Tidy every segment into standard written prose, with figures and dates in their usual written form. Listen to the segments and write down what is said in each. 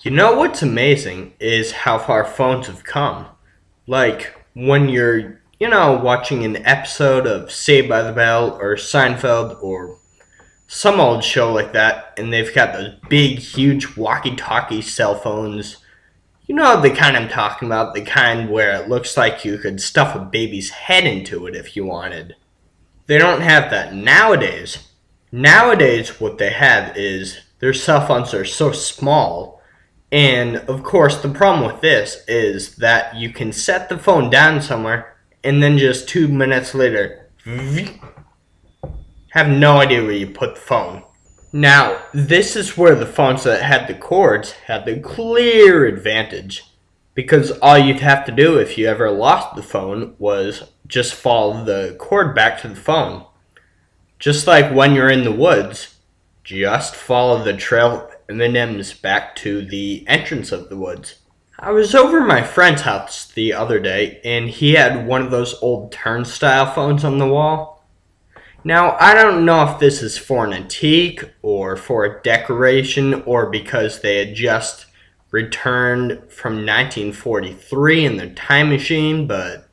You know what's amazing is how far phones have come. Like when you're, watching an episode of Saved by the Bell or Seinfeld or some old show like that, and they've got those big, huge walkie-talkie cell phones. You know the kind I'm talking about, the kind where it looks like you could stuff a baby's head into it if you wanted. They don't have that nowadays. Nowadays, what they have is their cell phones are so small. And of course, the problem with this is that you can set the phone down somewhere and then just 2 minutes later, have no idea where you put the phone. Now, this is where the phones that had the cords had the clear advantage, because all you'd have to do if you ever lost the phone was just follow the cord back to the phone. Just like when you're in the woods, just follow the trail of M&Ms back to the entrance of the woods. I was over at my friend's house the other day, and he had one of those old turnstile phones on the wall. Now, I don't know if this is for an antique, or for a decoration, or because they had just returned from 1943 in their time machine, but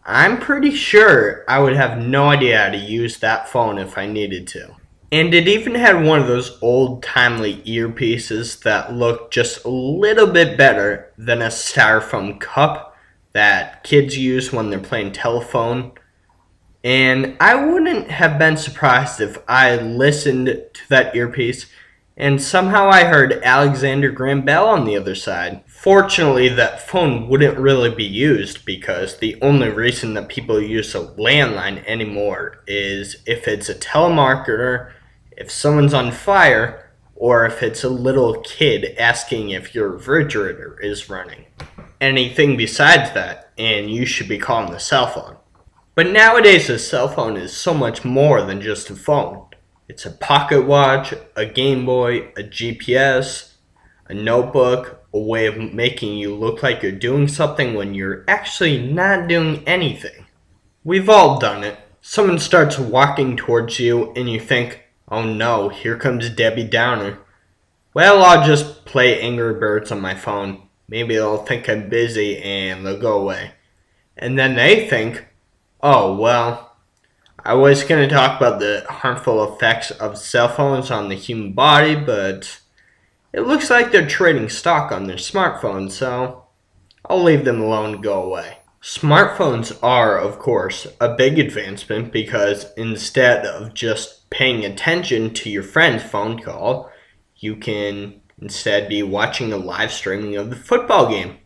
I'm pretty sure I would have no idea how to use that phone if I needed to. And it even had one of those old timely earpieces that looked just a little bit better than a styrofoam cup that kids use when they're playing telephone. And I wouldn't have been surprised if I listened to that earpiece and somehow I heard Alexander Graham Bell on the other side. Fortunately, that phone wouldn't really be used because the only reason that people use a landline anymore is if it's a telemarketer, if someone's on fire, or if it's a little kid asking if your refrigerator is running. Anything besides that, and you should be calling the cell phone. But nowadays a cell phone is so much more than just a phone. It's a pocket watch, a Game Boy, a GPS, a notebook, a way of making you look like you're doing something when you're actually not doing anything. We've all done it. Someone starts walking towards you and you think, oh no, here comes Debbie Downer. Well, I'll just play Angry Birds on my phone. Maybe they'll think I'm busy and they'll go away. And then they think, oh well, I was going to talk about the harmful effects of cell phones on the human body, but it looks like they're trading stock on their smartphones, so I'll leave them alone and go away. Smartphones are, of course, a big advancement because instead of just paying attention to your friend's phone call, you can instead be watching a live streaming of the football game.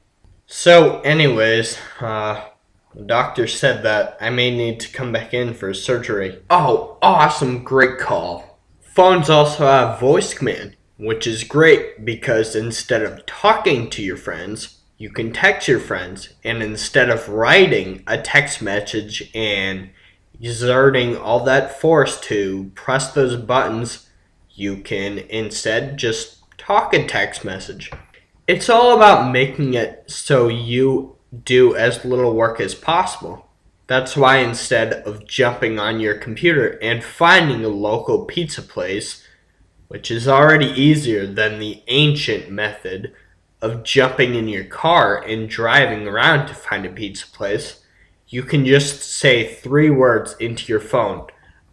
So anyways, the doctor said that I may need to come back in for surgery. Oh, awesome, great call. Phones also have voice command, which is great because instead of talking to your friends, you can text your friends, and instead of writing a text message and exerting all that force to press those buttons, you can instead just talk a text message. It's all about making it so you do as little work as possible. That's why instead of jumping on your computer and finding a local pizza place, which is already easier than the ancient method of jumping in your car and driving around to find a pizza place, you can just say 3 words into your phone.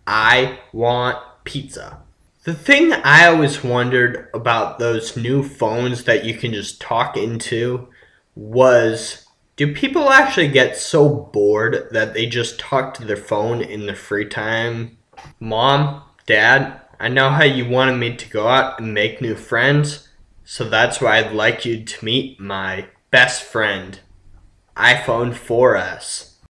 I want pizza. The thing I always wondered about those new phones that you can just talk into was, do people actually get so bored that they just talk to their phone in their free time? Mom, Dad, I know how you wanted me to go out and make new friends, so that's why I'd like you to meet my best friend, iPhone 4S.